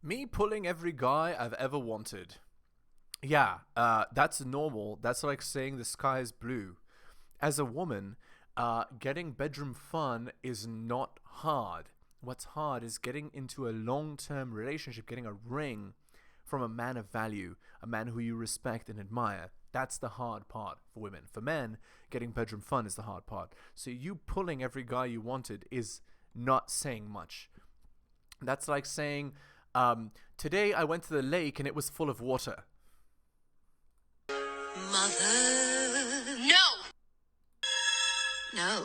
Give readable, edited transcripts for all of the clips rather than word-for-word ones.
Me pulling every guy I've ever wanted. Yeah, that's normal. That's like saying the sky is blue. As a woman, getting bedroom fun is not hard. What's hard is getting into a long-term relationship, getting a ring from a man of value, a man who you respect and admire. That's the hard part for women. For men, getting bedroom fun is the hard part. So you pulling every guy you wanted is not saying much. That's like saying, today I went to the lake and it was full of water. Mother. No.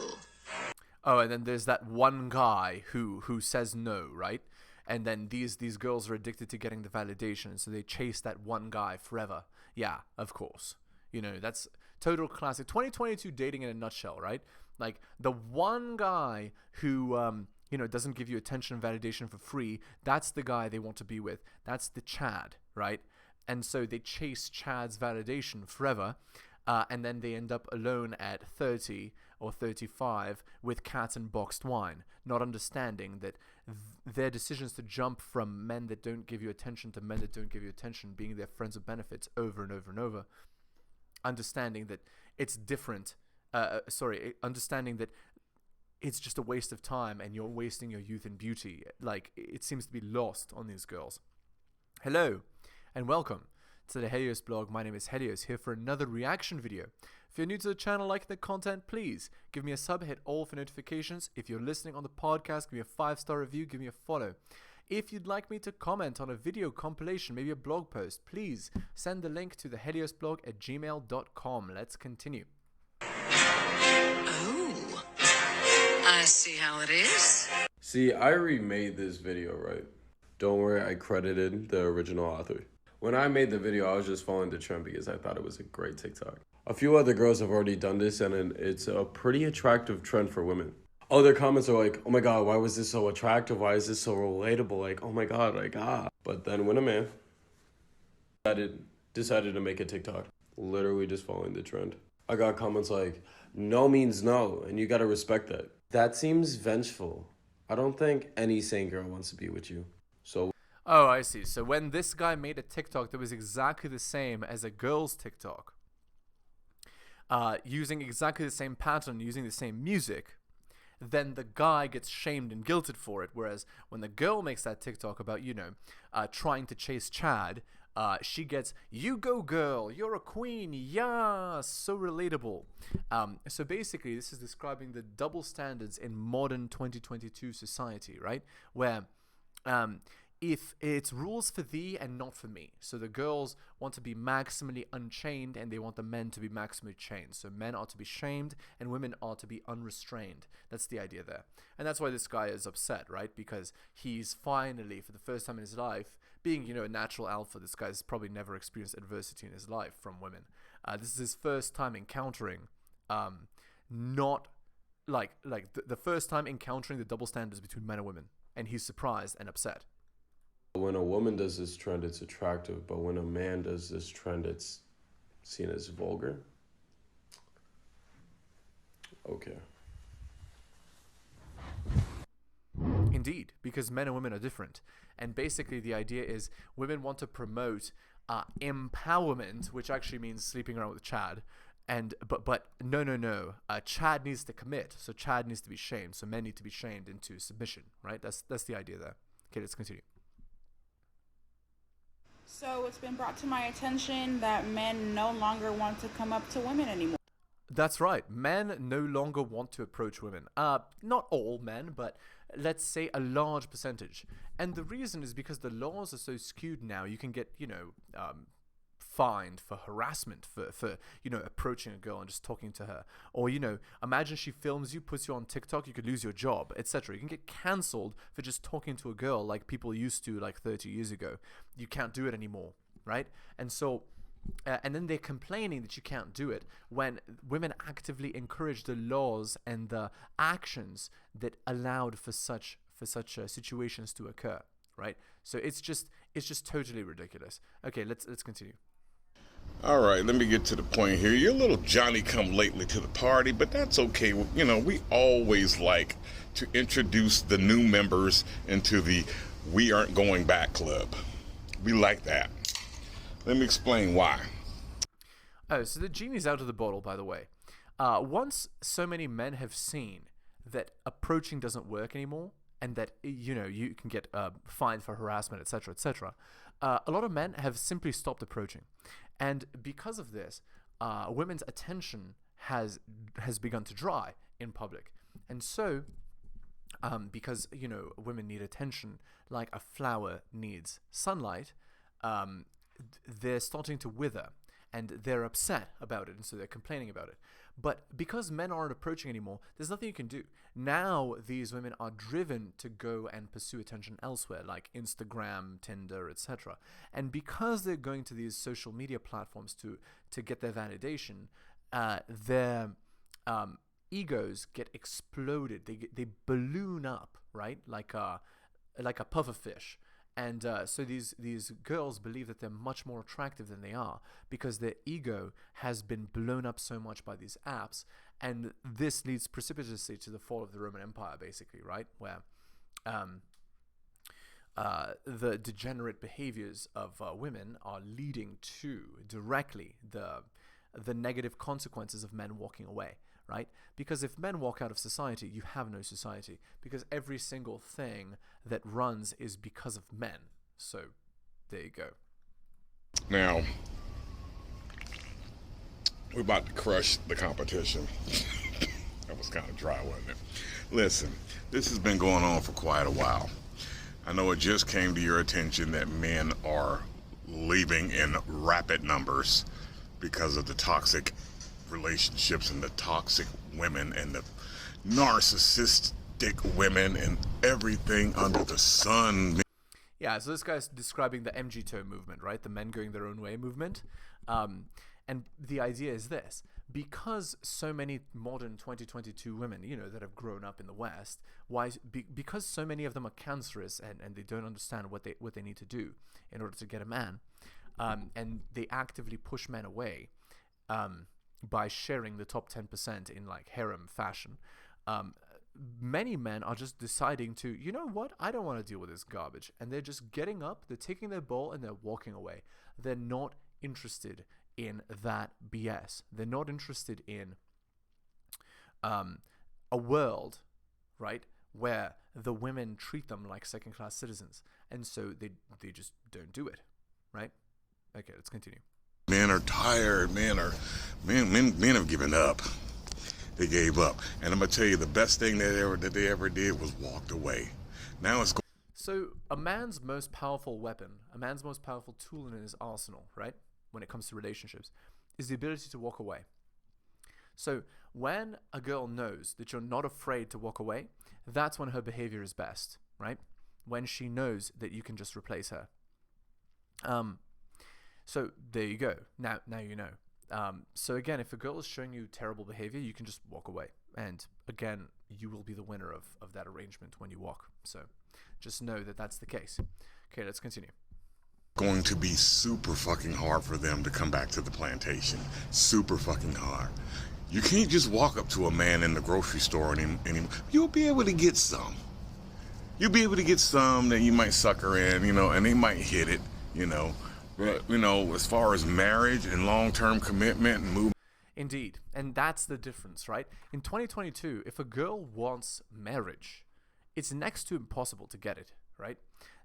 Oh, and then there's that one guy who says no, right? And then these girls are addicted to getting the validation, so they chase that one guy forever. Yeah, of course. You know, that's total classic 2022 dating in a nutshell, right? Like the one guy who doesn't give you attention and validation for free, that's the guy they want to be with. That's the Chad, right? And so they chase Chad's validation forever, and then they end up alone at 30 or 35 with cats and boxed wine, not understanding that their decisions to jump from men that don't give you attention to men that don't give you attention, being their friends with benefits over and over and over, understanding that it's different, understanding that it's just a waste of time and you're wasting your youth and beauty. Like, it seems to be lost on these girls. Hello and welcome to the Helios blog. My name is Helios, here for another reaction video. If you're new to the channel, liking the content, please give me a sub, hit all for notifications. If you're listening on the podcast, give me a 5-star review, give me a follow. If you'd like me to comment on a video compilation, maybe a blog post, please send the link to theheliosblog at gmail.com. Let's continue. Oh, I see how it is. See, I remade this video, right? Don't worry, I credited the original author. When I made the video, I was just following the trend because I thought it was a great TikTok. A few other girls have already done this, and it's a pretty attractive trend for women. All their comments are like, oh my god, why was this so attractive? Why is this so relatable? Like, oh my god, like, ah. But then when a man decided to make a TikTok, literally just following the trend, I got comments like, no means no, and you gotta respect that. That seems vengeful. I don't think any sane girl wants to be with you. So. Oh, I see. So when this guy made a TikTok that was exactly the same as a girl's TikTok, using exactly the same pattern, using the same music, then the guy gets shamed and guilted for it. Whereas when the girl makes that TikTok about, trying to chase Chad, she gets, you go girl, you're a queen, yeah, so relatable. So basically this is describing the double standards in modern 2022 society, right? Where if it's rules for thee and not for me. So the girls want to be maximally unchained and they want the men to be maximally chained. So men are to be shamed and women are to be unrestrained. That's the idea there. And that's why this guy is upset, right? Because he's finally, for the first time in his life, being, a natural alpha. This guy's probably never experienced adversity in his life from women. This is his first time encountering, the first time encountering the double standards between men and women. And he's surprised and upset. When a woman does this trend, it's attractive, but when a man does this trend, it's seen as vulgar. Okay. Indeed, because men and women are different. And basically the idea is women want to promote empowerment, which actually means sleeping around with Chad. But no. Chad needs to commit, so Chad needs to be shamed. So men need to be shamed into submission, right? That's the idea there. Okay, let's continue. So it's been brought to my attention that men no longer want to come up to women anymore. That's right. Men no longer want to approach women. Not all men, but let's say a large percentage. And the reason is because the laws are so skewed now. You can get, fined for harassment for approaching a girl and just talking to her. Or, imagine she films you, puts you on TikTok, you could lose your job, etc. You can get cancelled for just talking to a girl like people used to like 30 years ago. You can't do it anymore, right? And so and then they're complaining that you can't do it when women actively encourage the laws and the actions that allowed for such situations to occur, right? So it's just totally ridiculous. Okay, let's continue. All right, let me get to the point here. You're a little Johnny-come-lately to the party, but that's okay. We always like to introduce the new members into the We Aren't Going Back Club. We like that. Let me explain why. Oh, so the genie's out of the bottle, by the way. Once so many men have seen that approaching doesn't work anymore, and that you can get fined for harassment, etc., etc., a lot of men have simply stopped approaching, and because of this, women's attention has begun to dry in public, and so because women need attention like a flower needs sunlight, they're starting to wither, and they're upset about it, and so they're complaining about it. But because men aren't approaching anymore, there's nothing you can do. Now these women are driven to go and pursue attention elsewhere, like Instagram, Tinder, etc. And because they're going to these social media platforms to get their validation, their egos get exploded. They balloon up, right, like a puffer fish. And so these girls believe that they're much more attractive than they are because their ego has been blown up so much by these apps, and this leads precipitously to the fall of the Roman Empire, basically, right? Where the degenerate behaviors of women are leading to directly the negative consequences of men walking away, right? Because if men walk out of society, you have no society, because every single thing that runs is because of men. So there you go. Now, we're about to crush the competition. That was kind of dry, wasn't it? Listen, this has been going on for quite a while. I know it just came to your attention that men are leaving in rapid numbers because of the toxic relationships and the toxic women and the narcissistic women and everything under the sun. Yeah, so this guy's describing the MGTOW movement, right? The men going their own way movement. And the idea is this: because so many modern 2022 women, that have grown up in the West, because so many of them are cancerous and they don't understand what they need to do in order to get a man, and they actively push men away by sharing the top 10% in like harem fashion. Many men are just deciding to, you know what, I don't want to deal with this garbage, and they're just getting up, they're taking their ball, and they're walking away. They're not interested in that BS. They're not interested in a world, right, where the women treat them like second-class citizens, and so they just don't do it, right? Okay, let's continue. Men are tired. Men have given up. They gave up, and I'm gonna tell you, the best thing that they ever did was walked away. Now it's so a man's most powerful weapon, a man's most powerful tool in his arsenal, right, when it comes to relationships, is the ability to walk away. So when a girl knows that you're not afraid to walk away, that's when her behavior is best, right? When she knows that you can just replace her. So there you go. Now you know. So again, if a girl is showing you terrible behavior, you can just walk away. And again, you will be the winner of that arrangement when you walk. So just know that that's the case. Okay, let's continue. Going to be super fucking hard for them to come back to the plantation. Super fucking hard. You can't just walk up to a man in the grocery store and you'll be able to get some. You'll be able to get some that you might sucker in, and they might hit it, But, as far as marriage and long-term commitment and movement. Indeed. And that's the difference, right? In 2022, if a girl wants marriage, it's next to impossible to get it, right?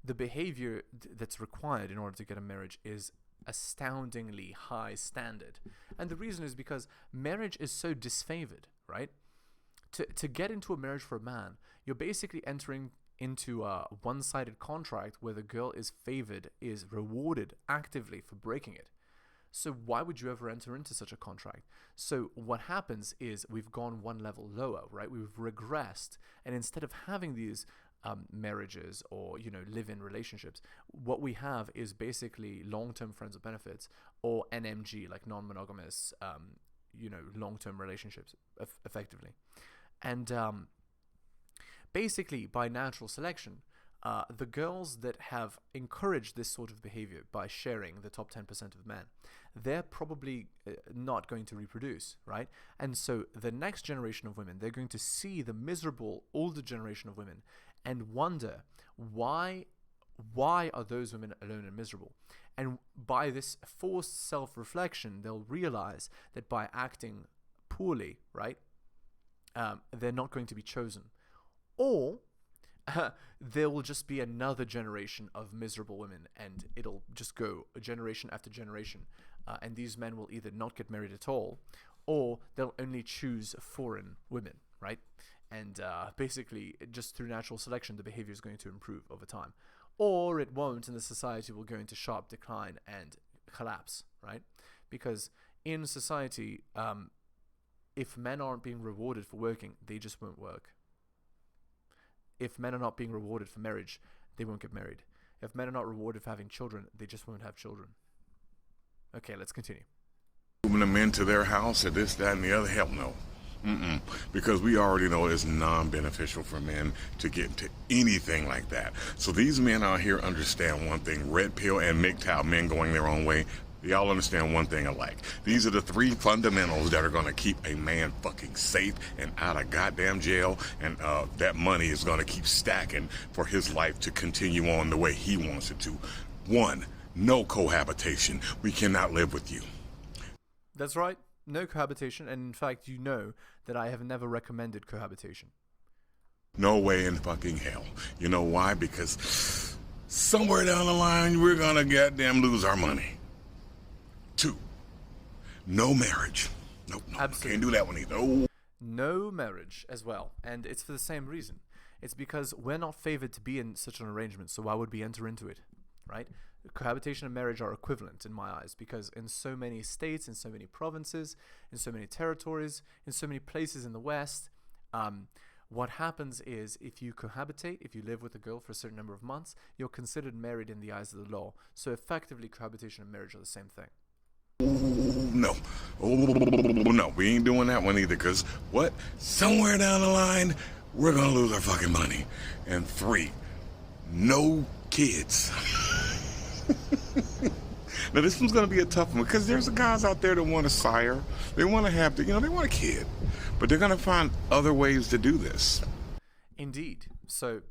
The behavior that's required in order to get a marriage is astoundingly high standard. And the reason is because marriage is so disfavored, right? To get into a marriage for a man, you're basically entering into a one-sided contract where the girl is favored, is rewarded actively for breaking it. So why would you ever enter into such a contract? So what happens is we've gone one level lower, right? We've regressed, and instead of having these marriages or live-in relationships, what we have is basically long-term friends with benefits, or NMG, like non-monogamous long-term relationships, effectively. And basically, by natural selection, the girls that have encouraged this sort of behavior by sharing the top 10% of men, they're probably not going to reproduce, right? And so the next generation of women, they're going to see the miserable older generation of women and wonder why why are those women alone and miserable? And by this forced self-reflection, they'll realize that by acting poorly, right, they're not going to be chosen. Or there will just be another generation of miserable women, and it'll just go generation after generation. And these men will either not get married at all, or they'll only choose foreign women, right? And basically, just through natural selection, the behavior is going to improve over time. Or it won't, and the society will go into sharp decline and collapse, right? Because in society, if men aren't being rewarded for working, they just won't work. If men are not being rewarded for marriage, they won't get married. If men are not rewarded for having children, they just won't have children. Okay, let's continue. Moving them into their house or this, that, and the other, hell no. Because we already know it's non-beneficial for men to get into anything like that. So these men out here understand one thing: red pill and MGTOW men going their own way. They all understand one thing alike. These are the three fundamentals that are going to keep a man fucking safe and out of goddamn jail, and that money is going to keep stacking for his life to continue on the way he wants it to. 1, no cohabitation. We cannot live with you. That's right. No cohabitation, and in fact, you know that I have never recommended cohabitation. No way in fucking hell. You know why? Because somewhere down the line, we're gonna goddamn lose our money. 2, no marriage. Nope, Absolutely. Can't do that one either. No marriage as well, and it's for the same reason. It's because we're not favored to be in such an arrangement, so why would we enter into it, right? Cohabitation and marriage are equivalent in my eyes, because in so many states, in so many provinces, in so many territories, in so many places in the West, what happens is if you cohabitate, if you live with a girl for a certain number of months, you're considered married in the eyes of the law. So effectively, cohabitation and marriage are the same thing. No. No, we ain't doing that one either, because what? Somewhere down the line, we're gonna lose our fucking money. And 3, no kids. Now this one's going to be a tough one, because there's guys out there that want a sire. They want to have, they want a kid, but they're going to find other ways to do this. Indeed. So,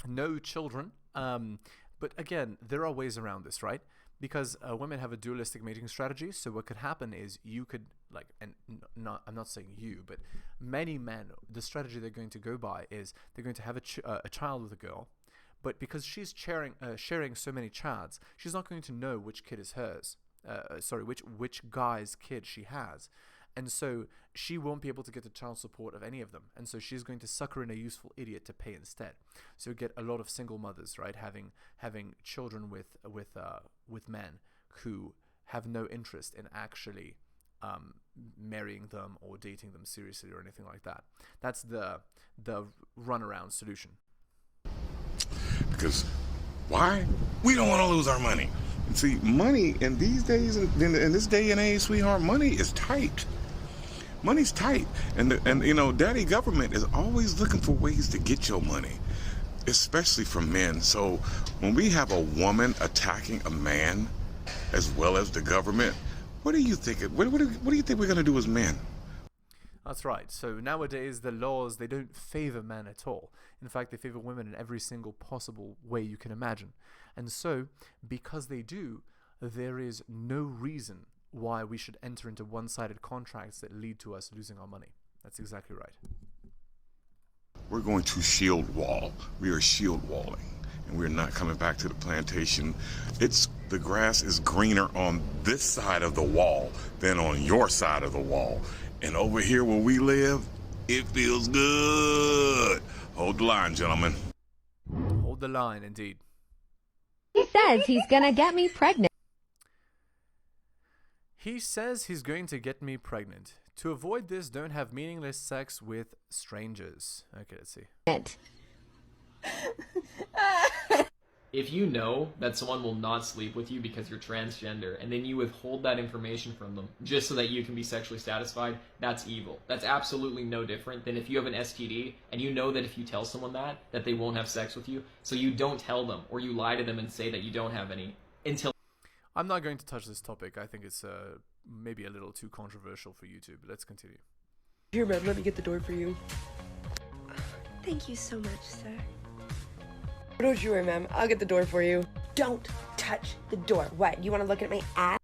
no children. But again, there are ways around this, right? Because women have a dualistic mating strategy. So what could happen is you could, I'm not saying you, but many men, the strategy they're going to go by is they're going to have a child with a girl. But because she's sharing so many chads, she's not going to know which kid is hers. Which guy's kid she has. And so she won't be able to get the child support of any of them. And so she's going to sucker in a useful idiot to pay instead. So you get a lot of single mothers, right, having children with men who have no interest in actually marrying them or dating them seriously or anything like that. That's the runaround solution. Because why? We don't want to lose our money. And see, money in these days, in this day and age, sweetheart, money is tight. Money's tight. And daddy government is always looking for ways to get your money, especially from men. So when we have a woman attacking a man as well as the government, what do you think? What do you think we're going to do as men? That's right. So nowadays, the laws, they don't favor men at all. In fact, they favor women in every single possible way you can imagine. And so, because they do, there is no reason why we should enter into one-sided contracts that lead to us losing our money. That's exactly right. We're going to shield wall. We are shield walling. And we're not coming back to the plantation. The grass is greener on this side of the wall than on your side of the wall. And over here where we live, it feels good. Hold the line, gentlemen. Hold the line, indeed. He says he's gonna get me pregnant. He says he's going to get me pregnant. To avoid this, don't have meaningless sex with strangers. Okay, let's see. If you know that someone will not sleep with you because you're transgender, and then you withhold that information from them just so that you can be sexually satisfied, that's evil. That's absolutely no different than if you have an STD and you know that if you tell someone that they won't have sex with you, so you don't tell them, or you lie to them and say that you don't have any until... I'm not going to touch this topic. I think it's maybe a little too controversial for YouTube. Let's continue. Here, babe, let me get the door for you. Thank you so much, sir. Don't you worry, ma'am. I'll get the door for you. Don't touch the door. What? You want to look at my ass?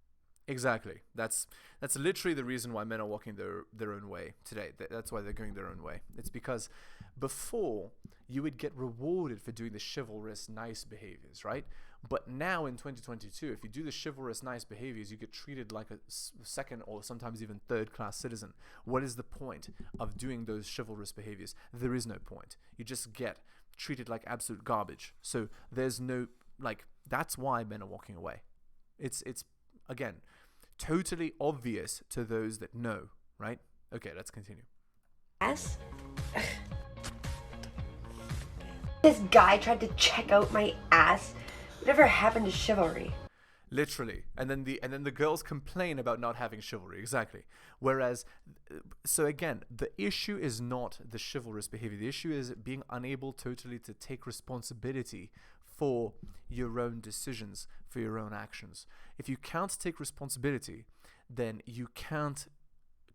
Exactly. That's literally the reason why men are walking their own way today. That's why they're going their own way. It's because before you would get rewarded for doing the chivalrous, nice behaviors, right? But now in 2022, if you do the chivalrous, nice behaviors, you get treated like a second or sometimes even third-class citizen. What is the point of doing those chivalrous behaviors? There is no point. You just get treated like absolute garbage. So there's no, like, that's why men are walking away. It's again, totally obvious to those that know, right? Okay, let's continue. Ass? This guy tried to check out my ass. Whatever happened to chivalry? Literally. And then the girls complain about not having chivalry. Exactly. Whereas, so again, the issue is not the chivalrous behavior. The issue is being unable totally to take responsibility for your own decisions, for your own actions. If you can't take responsibility, then you can't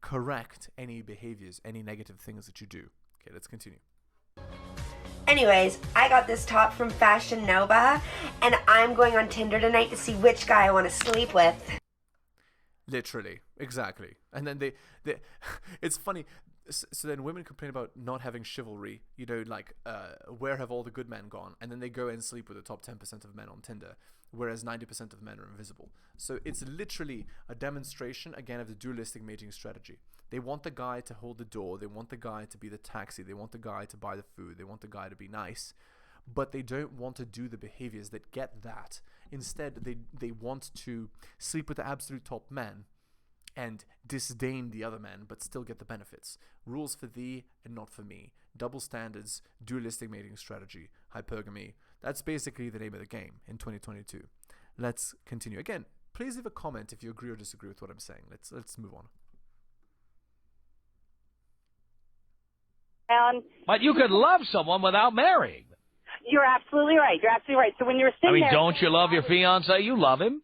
correct any behaviors, any negative things that you do. Okay, let's continue. Anyways, I got this top from Fashion Nova, and I'm going on Tinder tonight to see which guy I want to sleep with. Literally, exactly. And then they it's funny. So then women complain about not having chivalry, you know, like, where have all the good men gone? And then they go and sleep with the top 10% of men on Tinder, whereas 90% of men are invisible. So it's literally a demonstration, again, of the dualistic mating strategy. They want the guy to hold the door, they want the guy to be the taxi, they want the guy to buy the food, they want the guy to be nice, but they don't want to do the behaviors that get that. Instead, they want to sleep with the absolute top men and disdain the other men, but still get the benefits. Rules for thee and not for me. Double standards, dualistic mating strategy, hypergamy. That's basically the name of the game in 2022. Let's continue. Again, please leave a comment if you agree or disagree with what I'm saying. Let's move on. But you could love someone without marrying. You're absolutely right. You're absolutely right. So when you were sitting there... don't you love your fiancé? You love him.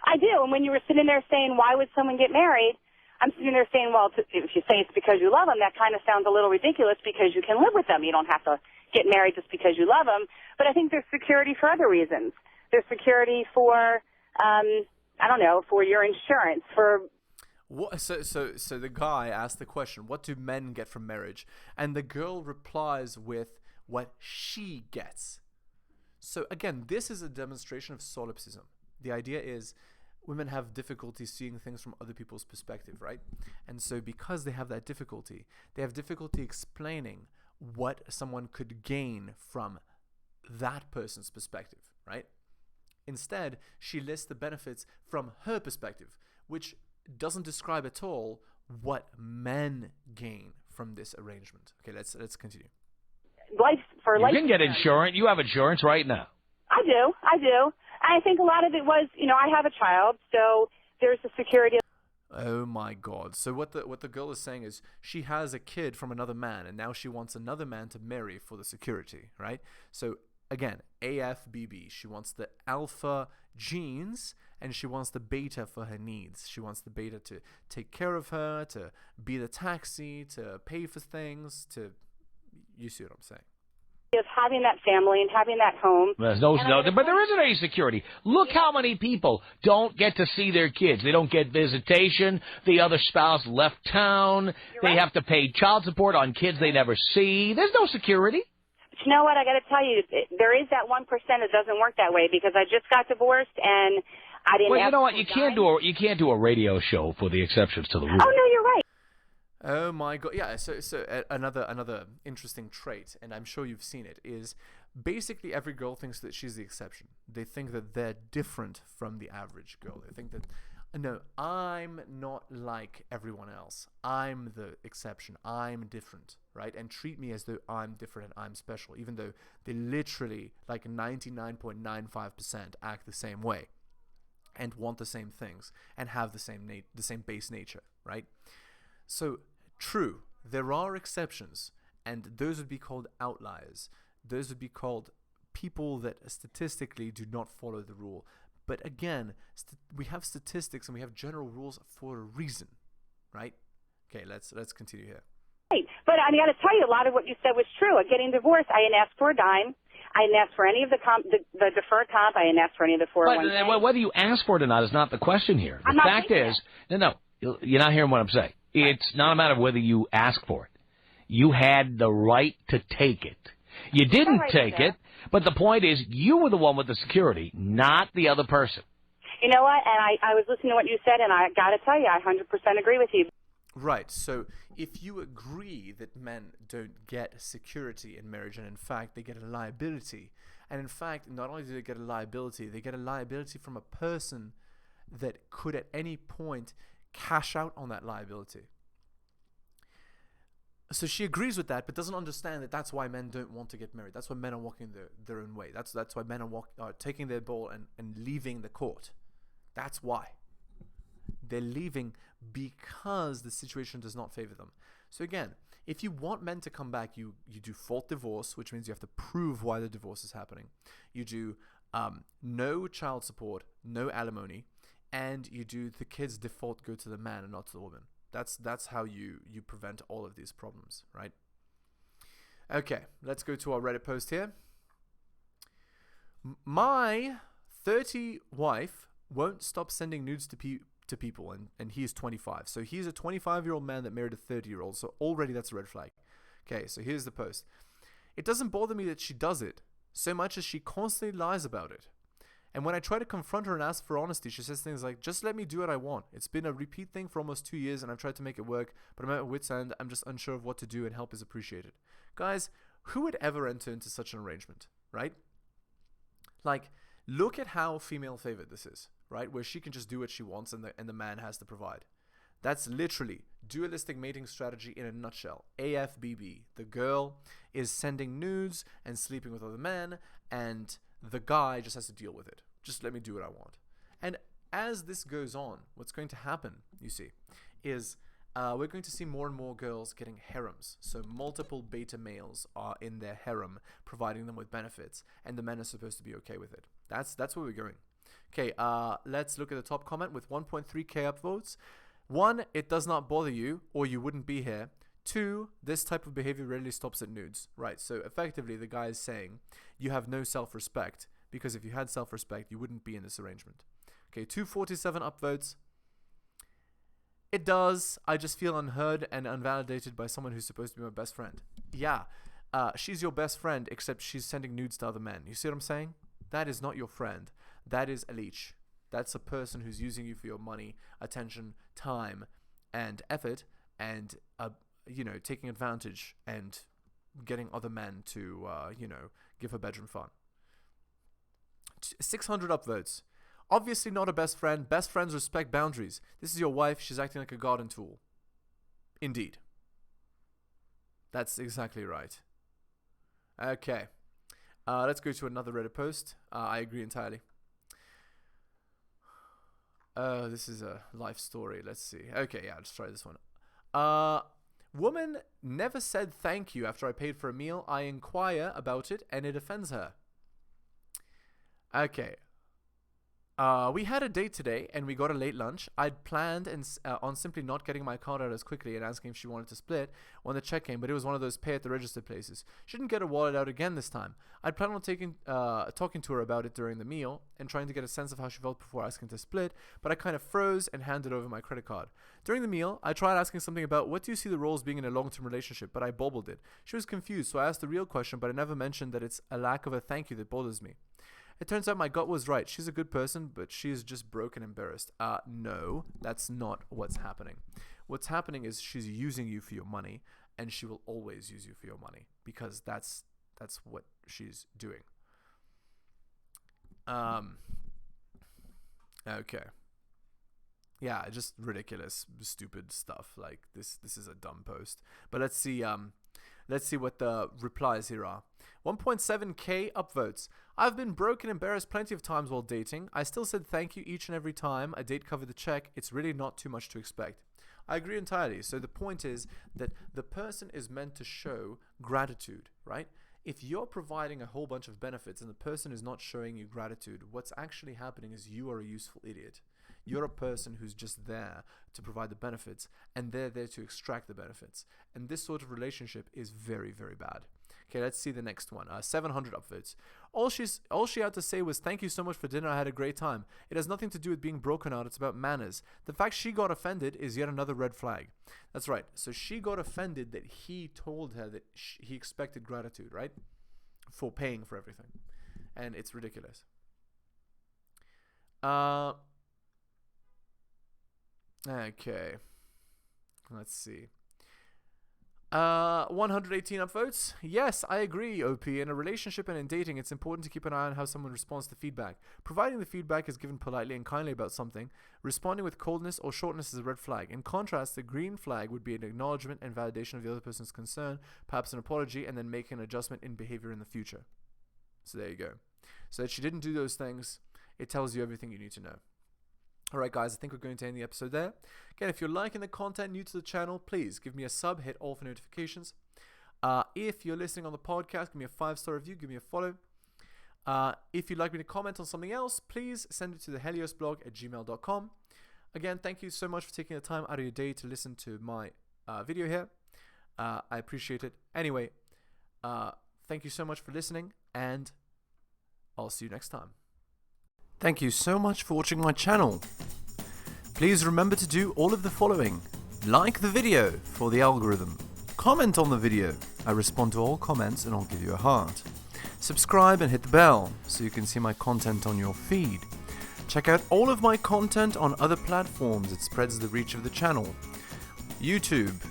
I do. And when you were sitting there saying, why would someone get married? I'm sitting there saying, well, if you say it's because you love them, that kind of sounds a little ridiculous because you can live with them. You don't have to get married just because you love them. But I think there's security for other reasons. There's security for, I don't know, for your insurance, for... What, so the guy asked the question, what do men get from marriage? And the girl replies with what she gets. So again, this is a demonstration of solipsism. The idea is women have difficulty seeing things from other people's perspective, right? And so because they have that difficulty, they have difficulty explaining what someone could gain from that person's perspective, right? Instead, she lists the benefits from her perspective, which doesn't describe at all what men gain from this arrangement. Okay, let's continue. You can get insurance. You have insurance right now. I do. And I think a lot of it was, I have a child, so there's the security. Oh my God. So what the girl is saying is she has a kid from another man, and now she wants another man to marry for the security, right? So again, AFBB. She wants the alpha genes, and she wants the beta for her needs. She wants the beta to take care of her, to be the taxi, to pay for things, you see what I'm saying? Of having that family and having that home. But there isn't any security. Look how many people don't get to see their kids. They don't get visitation. The other spouse left town. They have to pay child support on kids they never see. There's no security. But you know what? I got to tell you, there is that 1% that doesn't work that way because I just got divorced and I didn't. Well, you know what? You can't do a radio show for the exceptions to the rule. Oh no, you're right. Oh my God. Yeah, so another interesting trait, and I'm sure you've seen it, is basically every girl thinks that she's the exception. They think that they're different from the average girl. They think that, no, I'm not like everyone else. I'm the exception. I'm different, right? And treat me as though I'm different and I'm special, even though they literally, like 99.95%, act the same way and want the same things and have the same base nature, right? So, true, there are exceptions, and those would be called outliers. Those would be called people that statistically do not follow the rule. But again, we have statistics and we have general rules for a reason, right? Okay, let's continue here. Right. But I got to tell you, a lot of what you said was true. Getting divorced, I didn't ask for a dime. I didn't ask for any of the deferred comp. I didn't ask for any of the 401k. But whether you ask for it or not is not the question here. The I'm not fact thinking is, no, you're not hearing what I'm saying. It's not a matter of whether you ask for it. You had the right to take it. You didn't take it, but the point is you were the one with the security, not the other person. You know what? And I was listening to what you said, and I got to tell you, I 100% agree with you. Right, so if you agree that men don't get security in marriage, and in fact they get a liability, and in fact not only do they get a liability, they get a liability from a person that could at any point cash out on that liability. So she agrees with that, but doesn't understand that that's why men don't want to get married. That's why men are walking their own way. That's why men are taking their ball and leaving the court. That's why. They're leaving because the situation does not favor them. So again, if you want men to come back, you do fault divorce, which means you have to prove why the divorce is happening. You do no child support, no alimony, and you do the kids default go to the man and not to the woman. That's how you prevent all of these problems, right? Okay, let's go to our Reddit post here. My 30 wife won't stop sending nudes to people, and he is 25. So he's a 25-year-old man that married a 30-year-old, so already that's a red flag. Okay, so here's the post. It doesn't bother me that she does it so much as she constantly lies about it. And when I try to confront her and ask for honesty, she says things like, just let me do what I want. It's been a repeat thing for almost 2 years and I've tried to make it work, but I'm at my wit's end. I'm just unsure of what to do and help is appreciated. Guys, who would ever enter into such an arrangement, right? Like, look at how female favored this is, right? Where she can just do what she wants and the man has to provide. That's literally dualistic mating strategy in a nutshell. AFBB. The girl is sending nudes and sleeping with other men, and the guy just has to deal with it. Just let me do what I want. And as this goes on, what's going to happen, you see, is we're going to see more and more girls getting harems. So multiple beta males are in their harem, providing them with benefits, and the men are supposed to be okay with it. That's where we're going. Okay, let's look at the top comment with 1.3k upvotes. 1, it does not bother you, or you wouldn't be here. 2, this type of behavior rarely stops at nudes. Right, so effectively the guy is saying you have no self-respect, because if you had self-respect, you wouldn't be in this arrangement. Okay, 247 upvotes. It does. I just feel unheard and unvalidated by someone who's supposed to be my best friend. Yeah, she's your best friend, except she's sending nudes to other men. You see what I'm saying? That is not your friend. That is a leech. That's a person who's using you for your money, attention, time, and effort, and taking advantage and getting other men to, give her bedroom fun. 600 upvotes. Obviously not a best friend. Best friends respect boundaries. This is your wife. She's acting like a garden tool. Indeed. That's exactly right. Okay. Let's go to another Reddit post. I agree entirely. This is a life story. Let's see. Okay, yeah, let's try this one. Woman never said thank you after I paid for a meal. I inquire about it and it offends her. Okay. We had a date today and we got a late lunch. I'd planned on simply not getting my card out as quickly and asking if she wanted to split when the check came, but it was one of those pay at the register places. She didn't get her wallet out again this time. I'd planned on talking to her about it during the meal and trying to get a sense of how she felt before asking to split, but I kind of froze and handed over my credit card. During the meal, I tried asking something about what do you see the roles being in a long-term relationship, but I bobbled it. She was confused, so I asked the real question, but I never mentioned that it's a lack of a thank you that bothers me. It turns out my gut was right. She's a good person, but she's just broke and embarrassed. No, that's not what's happening. What's happening is she's using you for your money, and she will always use you for your money because that's what she's doing. Okay. Yeah, just ridiculous, stupid stuff. Like this is a dumb post. But let's see what the replies here are. 1.7k upvotes. I've been broke and embarrassed plenty of times while dating. I still said thank you each and every time a date covered the check. It's really not too much to expect. I agree entirely. So the point is that the person is meant to show gratitude, right? If you're providing a whole bunch of benefits and the person is not showing you gratitude, what's actually happening is you are a useful idiot. You're a person who's just there to provide the benefits, and they're there to extract the benefits. And this sort of relationship is very, very bad. Okay, let's see the next one. 700 upvotes. All she had to say was, "Thank you so much for dinner. I had a great time. It has nothing to do with being broken out. It's about manners. The fact she got offended is yet another red flag." That's right. So she got offended that he told her that he expected gratitude, right? For paying for everything. And it's ridiculous. Okay. Let's see. 118 upvotes. Yes, I agree, OP. In a relationship and in dating, it's important to keep an eye on how someone responds to feedback. Providing the feedback is given politely and kindly about something, responding with coldness or shortness is a red flag. In contrast, the green flag would be an acknowledgement and validation of the other person's concern, perhaps an apology, and then making an adjustment in behavior in the future. So there you go. So that she didn't do those things, it tells you everything you need to know. Alright guys, I think we're going to end the episode there. Again, if you're liking the content, new to the channel, please give me a sub, hit all for notifications. If you're listening on the podcast, give me a 5-star review, give me a follow. If you'd like me to comment on something else, please send it to theheliosblog@gmail.com. Again, thank you so much for taking the time out of your day to listen to my video here. I appreciate it. Anyway, thank you so much for listening, and I'll see you next time. Thank you so much for watching my channel. Please remember to do all of the following. Like the video for the algorithm. Comment on the video. I respond to all comments and I'll give you a heart. Subscribe and hit the bell so you can see my content on your feed. Check out all of my content on other platforms. It spreads the reach of the channel. YouTube,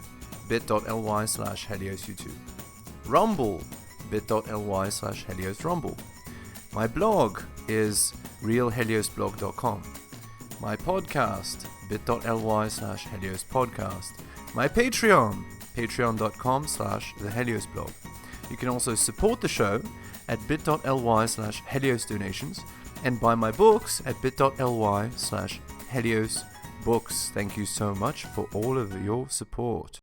bit.ly/heliosyoutube. Rumble, bit.ly/heliosrumble. My blog is realheliosblog.com. My podcast, bit.ly/heliospodcast. My Patreon, patreon.com/theheliosblog. You can also support the show at bit.ly/heliosdonations and buy my books at bit.ly/heliosbooks. Thank you so much for all of your support.